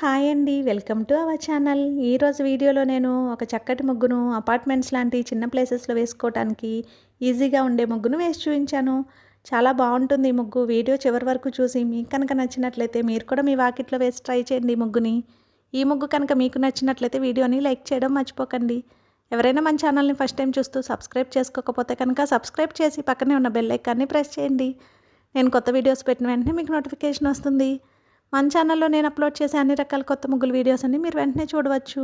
Hi అండి. Welcome to our channel. ఈరోజు వీడియోలో నేను ఒక చక్కటి ముగ్గును అపార్ట్మెంట్స్ లాంటి చిన్న ప్లేసెస్‌లో వేసుకోవటానికి ఈజీగా ఉండే ముగ్గును వేసి చూయించాను. చాలా బావుంటుంది ఈ ముగ్గు. వీడియో చివరి వరకు చూసి మీకు కనుక నచ్చినట్లయితే మీరు కూడా మీ వాకిట్లో వేసి ట్రై చేయండి ఈ ముగ్గుని. ఈ ముగ్గు కనుక మీకు నచ్చినట్లయితే వీడియోని లైక్ చేయడం మర్చిపోకండి. ఎవరైనా మన ఛానల్ని ఫస్ట్ టైం చూస్తూ సబ్స్క్రైబ్ చేసుకోకపోతే కనుక సబ్స్క్రైబ్ చేసి పక్కనే ఉన్న బెల్ ఐకాన్ని ప్రెస్ చేయండి. నేను కొత్త వీడియోస్ పెట్టిన వెంటనే మీకు నోటిఫికేషన్ వస్తుంది. మన ఛానల్లో నేను అప్లోడ్ చేసే అన్ని రకాల కొత్త ముగ్గుల వీడియోస్ అన్ని మీరు వెంటనే చూడవచ్చు.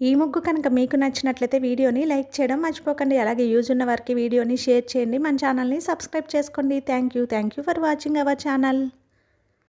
ఈ ముగ్గు కనుక మీకు నచ్చినట్లయితే వీడియోని లైక్ చేయడం మర్చిపోకండి. అలాగే యూజ్ ఉన్న వారికి వీడియోని షేర్ చేయండి. మన ఛానల్ని సబ్స్క్రైబ్ చేసుకోండి. Thank you for watching our channel.